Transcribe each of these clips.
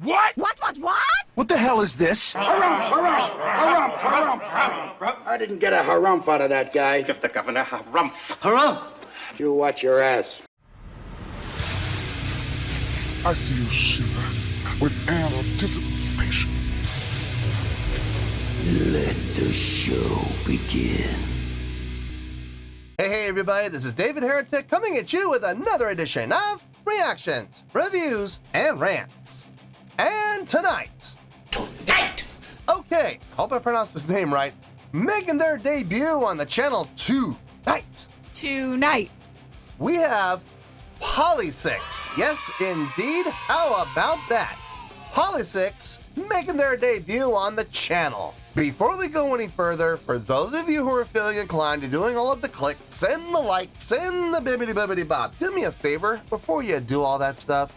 What? What? What the hell is this? Harumph. I didn't get a harumph out of that guy. Give the governor harumph. Harumph! You watch your ass. I see you shiver with anticipation. Let the show begin. Hey everybody, this is David Heretic coming at you with another edition of Reactions, Reviews, and Rants. And tonight, okay, hope I pronounced his name right, making their debut on the channel tonight, we have POLYSICS. Yes, indeed. How about that? POLYSICS making their debut on the channel. Before we go any further, for those of you who are feeling inclined to doing all of the clicks and the likes and the bibbidi-bobbidi-bob, do me a favor, before you do all that stuff,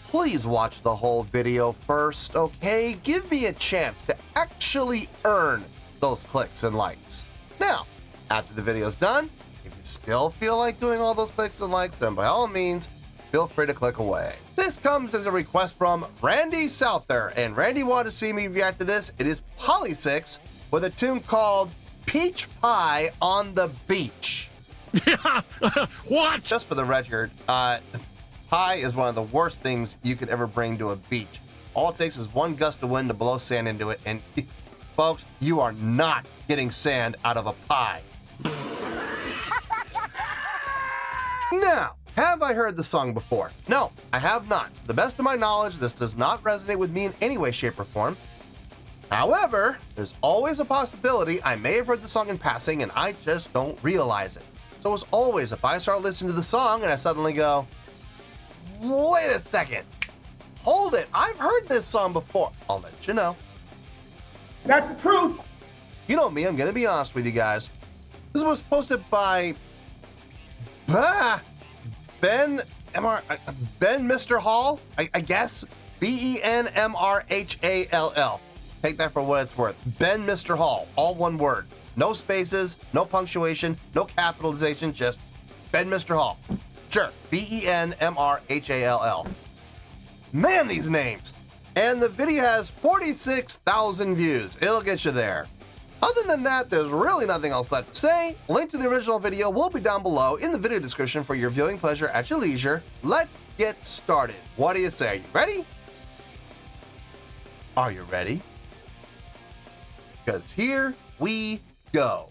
please watch the whole video first, okay? Give me a chance to actually earn those clicks and likes. Now, after the video's done, if you still feel like doing all those clicks and likes, then by all means, feel free to click away. This comes as a request from Randy Souther, and Randy wanted to see me react to this. It is POLYSICS with a tune called Peach Pie on the Beach. What? Just for the record, pie is one of the worst things you could ever bring to a beach. All it takes is one gust of wind to blow sand into it, and folks, you are not getting sand out of a pie. Now, have I heard the song before? No, I have not. To the best of my knowledge, this does not resonate with me in any way, shape, or form. However, there's always a possibility I may have heard the song in passing and I just don't realize it. So as always, if I start listening to the song and I suddenly go, wait a second, hold it, I've heard this song before, I'll let you know. That's the truth. You know me, I'm gonna be honest with you guys. This was posted by Ben Mr. Hall, I guess. BenMrHall. Take that for what it's worth. Ben Mr. Hall, all one word. No spaces, no punctuation, no capitalization, just Ben Mr. Hall. Sure, BenMrHall. Man, these names. And the video has 46,000 views. It'll get you there. Other than that, there's really nothing else left to say. Link to the original video will be down below in the video description for your viewing pleasure at your leisure. Let's get started. What do you say? Are you ready? Are you ready? Because here we go.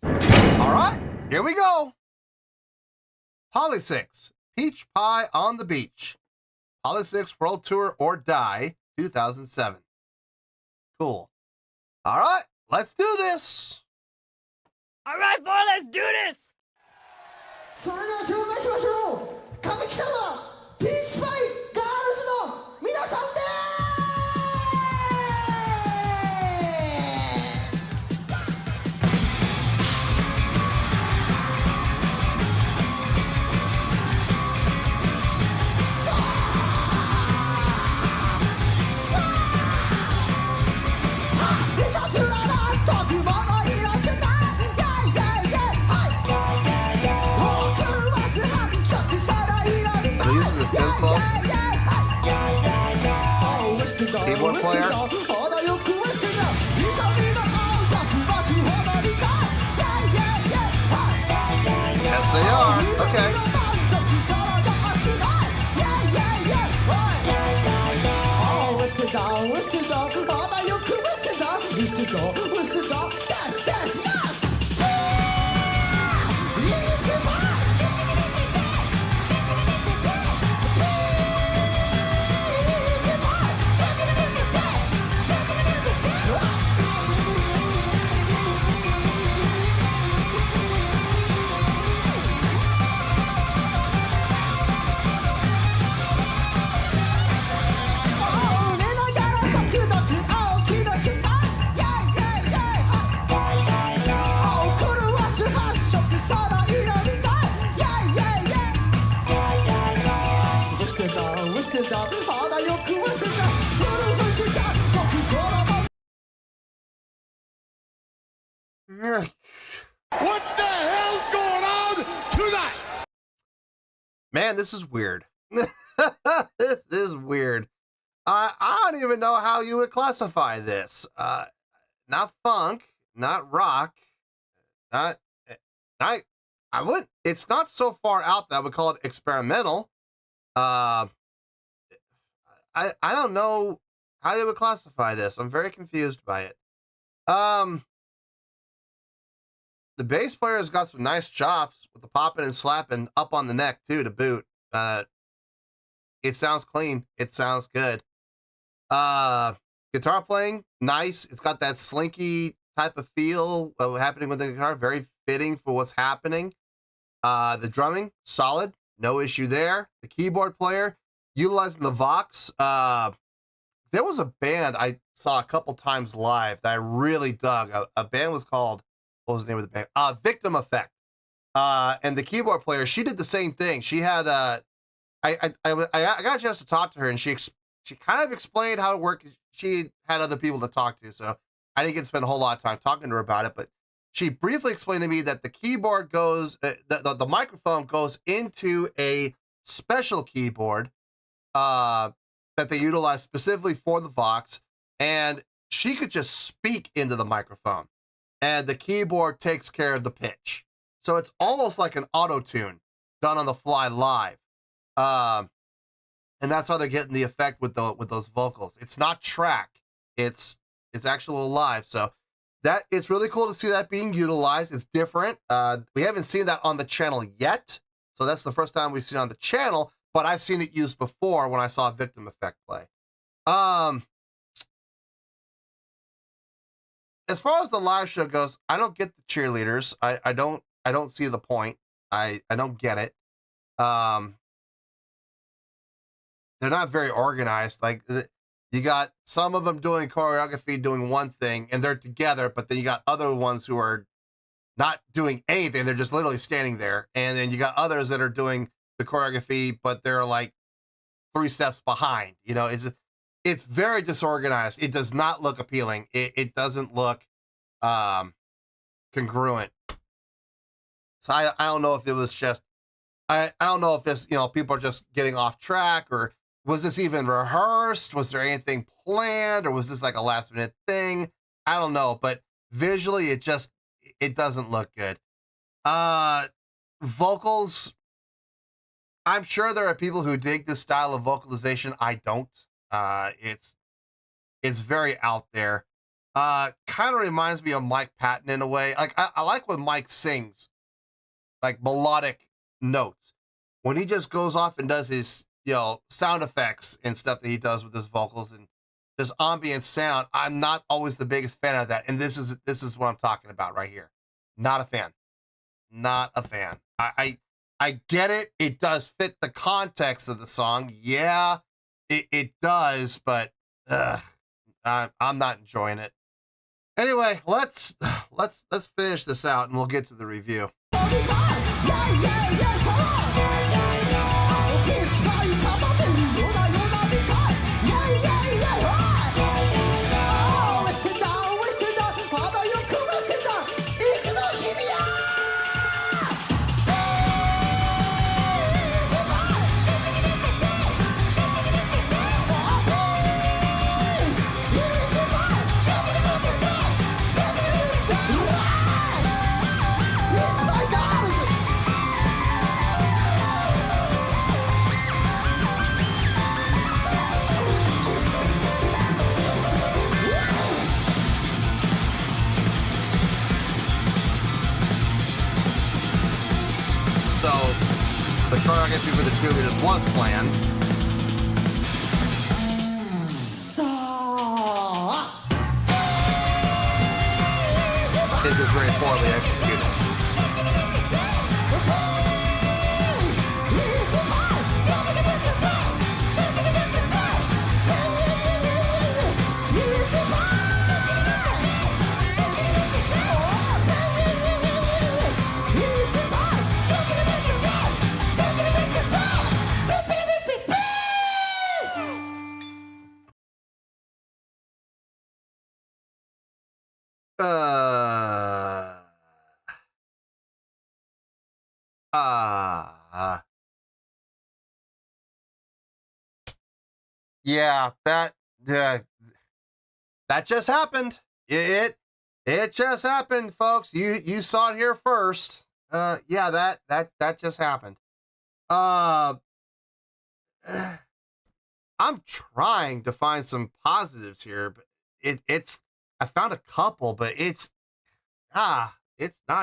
All right, here we go. POLYSICS, Peach Pie on the Beach. POLYSICS World Tour or Die, 2007. Cool. All right, let's do this. All right, boy, let's do this. それでは紹介しましょう。上北沢ピーチパイガールズの皆さんです。Keyboard player. Yes, they are. Okay. What the hell's going on tonight? Man, this is weird. This is weird. I don't even know how you would classify this. Not funk, not rock, not, I wouldn't. It's not so far out that I would call it experimental. I don't know how they would classify this. I'm very confused by it. The bass player has got some nice chops with the popping and slapping up on the neck too to boot. It sounds clean. It sounds good. Guitar playing, nice. It's got that slinky type of feel happening with the guitar. Very fitting for what's happening. The drumming, solid. No issue there. The keyboard player, utilizing the Vox. There was a band I saw a couple times live that I really dug. A band was called, what was the name of the band? Victim Effect. And the keyboard player, she did the same thing. She had, I got a chance to talk to her, and she kind of explained how it worked. She had other people to talk to, so I didn't get to spend a whole lot of time talking to her about it, but she briefly explained to me that the keyboard goes, the microphone goes into a special keyboard that they utilize specifically for the Vox, and she could just speak into the microphone, and the keyboard takes care of the pitch. So it's almost like an auto-tune done on the fly live. And that's how they're getting the effect with those vocals. It's not track, it's actual live. So that it's really cool to see that being utilized. It's different. We haven't seen that on the channel yet, so that's the first time we've seen it on the channel. But I've seen it used before when I saw Victim Effect play. As far as the live show goes, I don't get the cheerleaders. I don't see the point. I don't get it. They're not very organized. Like, you got some of them doing choreography, doing one thing, and they're together, but then you got other ones who are not doing anything. They're just literally standing there. And then you got others that are doing the choreography, but they're like 3 steps behind. You know, it's very disorganized. It does not look appealing. It doesn't look congruent. So I don't know if it was just, I don't know if this, you know, people are just getting off track, or was this even rehearsed? Was there anything planned, or was this like a last minute thing? I don't know, but visually it doesn't look good. Vocals, I'm sure there are people who dig this style of vocalization. I don't. It's very out there. Kind of reminds me of Mike Patton in a way. Like I like when Mike sings like melodic notes. When he just goes off and does his, you know, sound effects and stuff that he does with his vocals and this ambient sound, I'm not always the biggest fan of that. And this is what I'm talking about right here. Not a fan. Not a fan. I get it. It does fit the context of the song. Yeah, it does, but I'm not enjoying it. Anyway, let's finish this out and we'll get to the review. The choreography for the cheerleaders was planned. It is very poorly executed. Yeah, that just happened. It just happened, folks. You saw it here first. Yeah, that just happened. I'm trying to find some positives here, but it's I found a couple, but it's not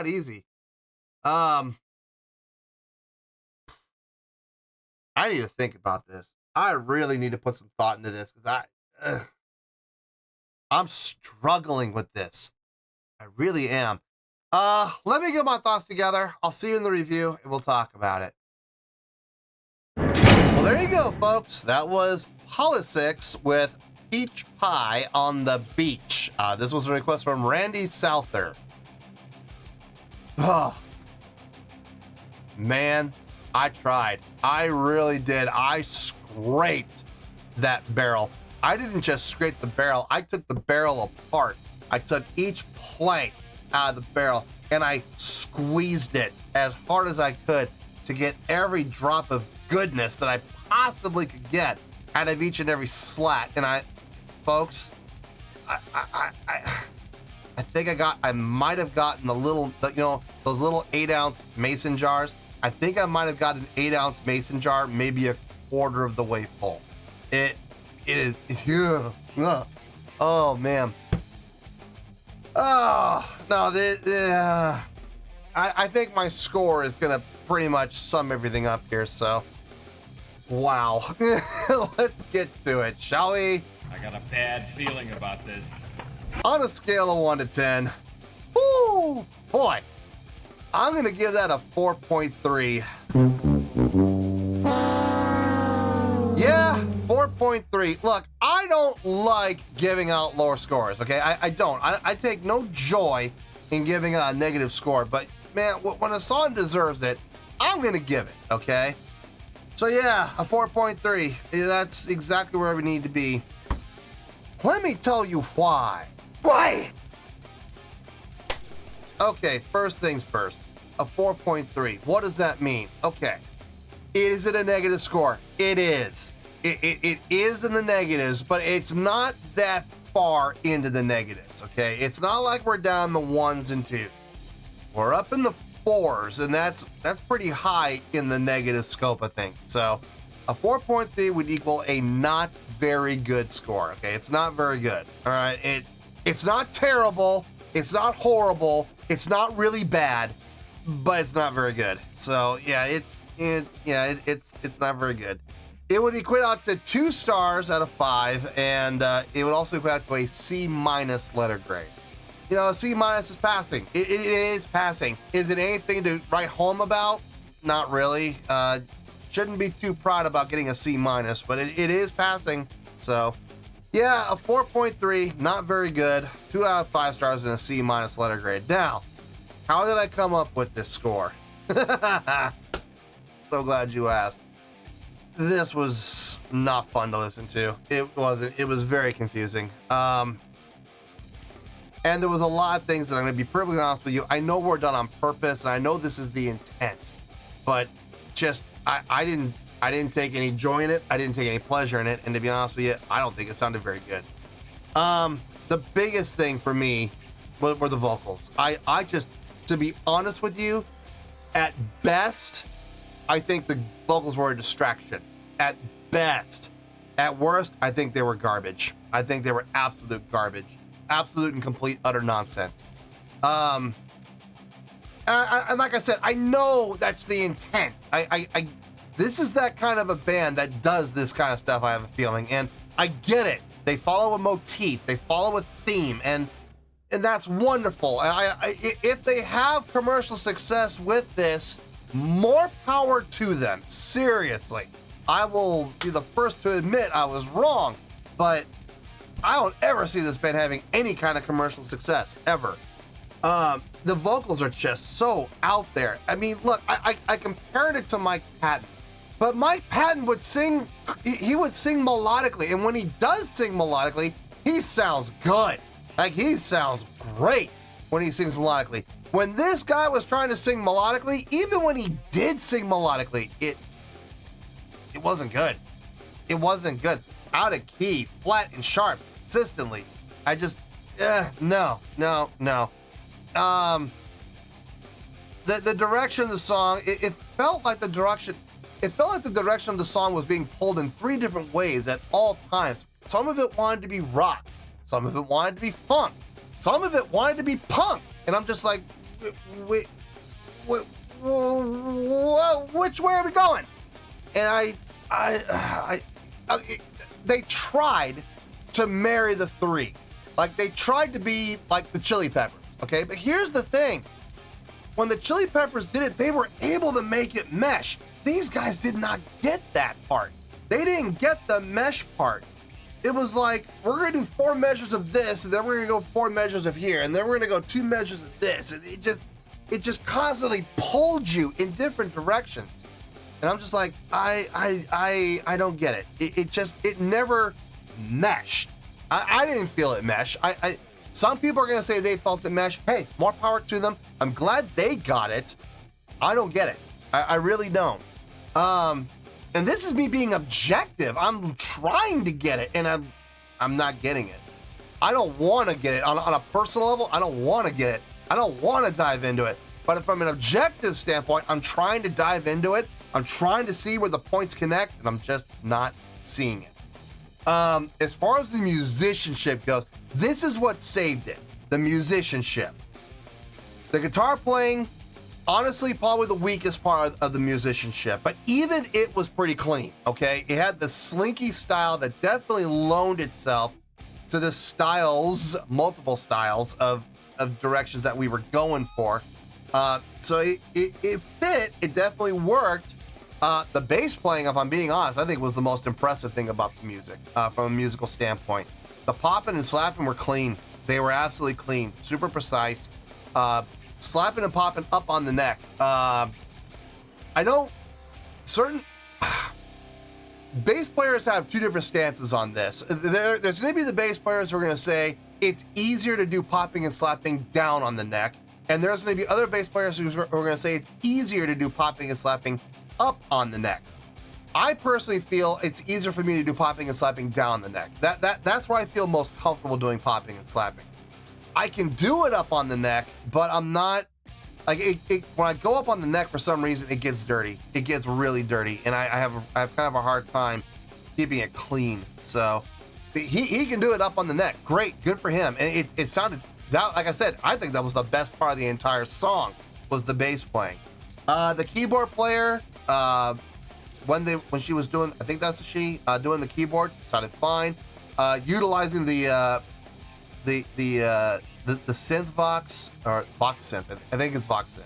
easy. I need to think about this. I really need to put some thought into this because I'm struggling with this. I really am. Let me get my thoughts together. I'll see you in the review and we'll talk about it. Well, there you go, folks. That was POLYSICS with Peach Pie on the Beach. This was a request from Randy Souther. Oh, man, I tried. I really did. I scraped that barrel. I didn't just scrape the barrel. I took the barrel apart. I took each plank out of the barrel and I squeezed it as hard as I could to get every drop of goodness that I possibly could get out of each and every slat. And folks, I think I might have gotten the little, those little 8-ounce mason jars. I think I might have got an 8-ounce mason jar, maybe a quarter of the way full. It is, oh man. Oh, no, I think my score is gonna pretty much sum everything up here, so. Wow. Let's get to it, shall we? I got a bad feeling about this. On a scale of 1 to 10, whoo, boy, I'm gonna give that a 4.3. Yeah, 4.3. Look, I don't like giving out lower scores, okay? I don't. I take no joy in giving out a negative score, but man, when a song deserves it, I'm gonna give it, okay? So yeah, a 4.3. That's exactly where we need to be. Let me tell you why. Why? Okay, first things first. A 4.3. What does that mean? Okay. Is it a negative score? It is. It is in the negatives, but it's not that far into the negatives, okay? It's not like we're down the 1s and 2s. We're up in the 4s, and that's pretty high in the negative scope of things. So a 4.3 would equal a not very good score, okay? It's not very good, all right? It's not terrible, it's not horrible, it's not really bad, but it's not very good. So yeah, it's not very good. It would equate out to 2 stars out of 5, and it would also equate out to a C- letter grade. You know, a C- is passing. It is passing. Is it anything to write home about? Not really. Shouldn't be too proud about getting a C-, but it is passing. So yeah, a 4.3, not very good. 2 out of 5 stars and a C- letter grade. Now, how did I come up with this score? So glad you asked. This was not fun to listen to. It wasn't. It was very confusing. And there was a lot of things that I'm going to be perfectly honest with you. I know we're done on purpose, and I know this is the intent, but just I didn't take any joy in it. I didn't take any pleasure in it, and to be honest with you, I don't think it sounded very good. The biggest thing for me were the vocals. I just, to be honest with you, at best, I think the vocals were a distraction. At best. At worst, I think they were garbage. I think they were absolute garbage. Absolute and complete utter nonsense. And like I said, I know that's the intent. This is that kind of a band that does this kind of stuff, I have a feeling, and I get it. They follow a motif, they follow a theme, and that's wonderful. If they have commercial success with this, more power to them. Seriously. I will be the first to admit I was wrong, but I don't ever see this band having any kind of commercial success, ever. The vocals are just so out there. I mean, look, I compared it to Mike Patton, but Mike Patton would sing, he would sing melodically, and when he does sing melodically, he sounds good. Like, he sounds great when he sings melodically. When this guy was trying to sing melodically, even when he did sing melodically, it wasn't good. It wasn't good. out of key, flat and sharp, consistently. I just, no. The direction of the song, it felt like the direction of the song was being pulled in 3 different ways at all times. Some of it wanted to be rock, some of it wanted to be funk, some of it wanted to be punk, and I'm just like, which way are we going? And they tried to marry the 3. Like, they tried to be like the Chili Peppers, okay? But here's the thing. When the Chili Peppers did it, they were able to make it mesh. These guys did not get that part. They didn't get the mesh part. It was like, we're gonna do 4 measures of this, and then we're gonna go 4 measures of here, and then we're gonna go 2 measures of this. And it just constantly pulled you in different directions. And I'm just like, I don't get it. It never meshed. I didn't feel it mesh. Some people are gonna say they felt it mesh. Hey, more power to them. I'm glad they got it. I don't get it. I really don't. And this is me being objective. I'm trying to get it, and I'm not getting it. I don't want to get it on a personal level. I don't want to get it. I don't want to dive into it. But from an objective standpoint, I'm trying to dive into it. I'm trying to see where the points connect, and I'm just not seeing it. As far as the musicianship goes, this is what saved it. The musicianship. The guitar playing, honestly, probably the weakest part of the musicianship, but even it was pretty clean, okay? It had the slinky style that definitely loaned itself to the styles, multiple styles of directions that we were going for. So it fit, it definitely worked. The bass playing, if I'm being honest, I think was the most impressive thing about the music, from a musical standpoint. The popping and slapping were clean. They were absolutely clean, super precise. Slapping and popping up on the neck. I know certain bass players have 2 different stances on this. There's going to be the bass players who are going to say it's easier to do popping and slapping down on the neck. And there's going to be other bass players who are going to say it's easier to do popping and slapping up on the neck. I personally feel it's easier for me to do popping and slapping down the neck. That's where I feel most comfortable doing popping and slapping. I can do it up on the neck, but I'm not like it when I go up on the neck, for some reason it gets dirty. It gets really dirty, and I have kind of a hard time keeping it clean. So he can do it up on the neck. Great, good for him. And it sounded that, like I said, I think that was the best part of the entire song was the bass playing. The keyboard player, when she was doing, I think that's she doing the keyboards, it sounded fine. Utilizing the synth Vox, or Vox synth, I think it's Vox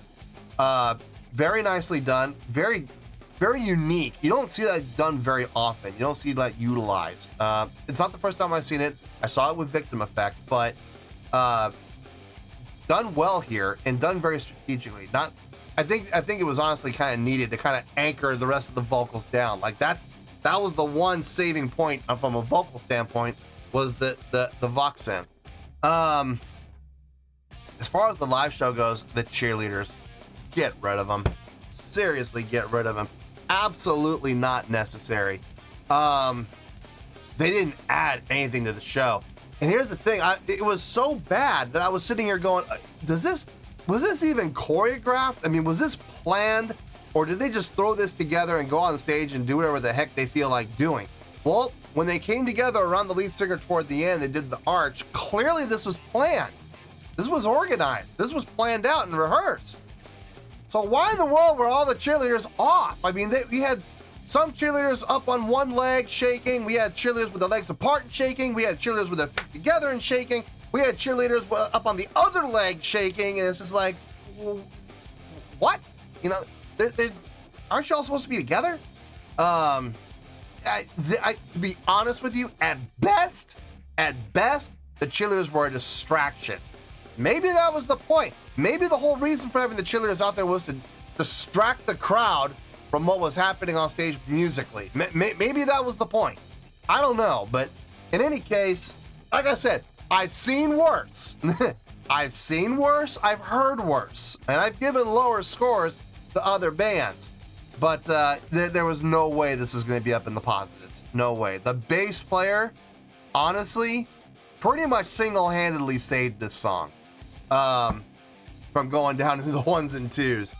synth. Very nicely done, very unique. You don't see that done very often. You don't see that utilized. It's not the first time I've seen it. I saw it with Victim Effect, but done well here and done very strategically. I think it was honestly kind of needed to kind of anchor the rest of the vocals down. Like that was the one saving point from a vocal standpoint, was the Vox synth. As far as the live show goes, the cheerleaders, get rid of them. Seriously, get rid of them. Absolutely not necessary. They didn't add anything to the show. And here's the thing, it was so bad that I was sitting here going, was this even choreographed? I mean, was this planned? Or did they just throw this together and go on stage and do whatever the heck they feel like doing? Well, when they came together around the lead singer toward the end, they did the arch. Clearly this was planned. This was organized. This was planned out and rehearsed. So why in the world were all the cheerleaders off? I mean, we had some cheerleaders up on one leg shaking. We had cheerleaders with their legs apart and shaking. We had cheerleaders with their feet together and shaking. We had cheerleaders up on the other leg shaking. And it's just like, what? You know, aren't you all supposed to be together? To be honest with you, at best, the cheerleaders were a distraction. Maybe that was the point. Maybe the whole reason for having the cheerleaders out there was to distract the crowd from what was happening on stage musically. Maybe that was the point. I don't know, but in any case, like I said, I've seen worse. I've seen worse, I've heard worse, and I've given lower scores to other bands. but there was no way this is going to be up in the positives. No way. The bass player, honestly, pretty much single-handedly saved this song from going down into the 1s and 2s.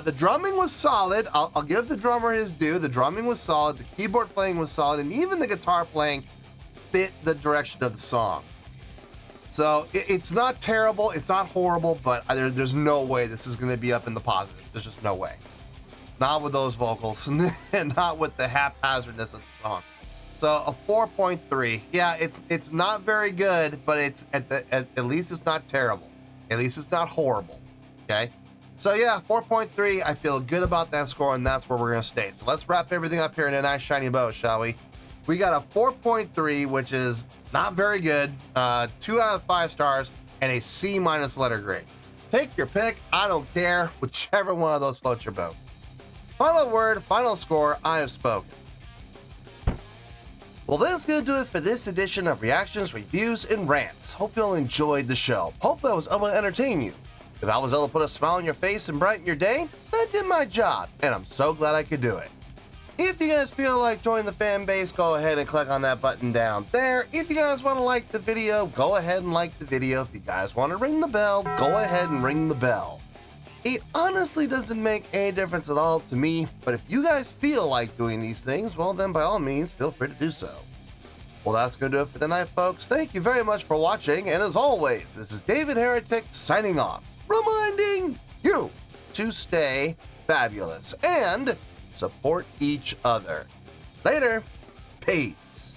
The drumming was solid. I'll give the drummer his due. The drumming was solid. The keyboard playing was solid. And even the guitar playing fit the direction of the song. So it's not terrible. It's not horrible. But there's no way this is going to be up in the positive. There's just no way. Not with those vocals. And not with the haphazardness of the song. So a 4.3. Yeah, it's not very good. But it's at least it's not terrible. At least it's not horrible. Okay? So yeah, 4.3, I feel good about that score, and that's where we're going to stay. So let's wrap everything up here in a nice shiny bow, shall we? We got a 4.3, which is not very good, 2 out of 5 stars, and a C- letter grade. Take your pick, I don't care, whichever one of those floats your boat. Final word, final score, I have spoken. Well, that's going to do it for this edition of Reactions, Reviews, and Rants. Hope you all enjoyed the show. Hopefully I was able to entertain you. If I was able to put a smile on your face and brighten your day, I did my job, and I'm so glad I could do it. If you guys feel like joining the fan base, go ahead and click on that button down there. If you guys want to like the video, go ahead and like the video. If you guys want to ring the bell, go ahead and ring the bell. It honestly doesn't make any difference at all to me, but if you guys feel like doing these things, well then by all means, feel free to do so. Well, that's going to do it for tonight, folks. Thank you very much for watching, and as always, this is David Heretic signing off, reminding you to stay fabulous and support each other. Later. Peace.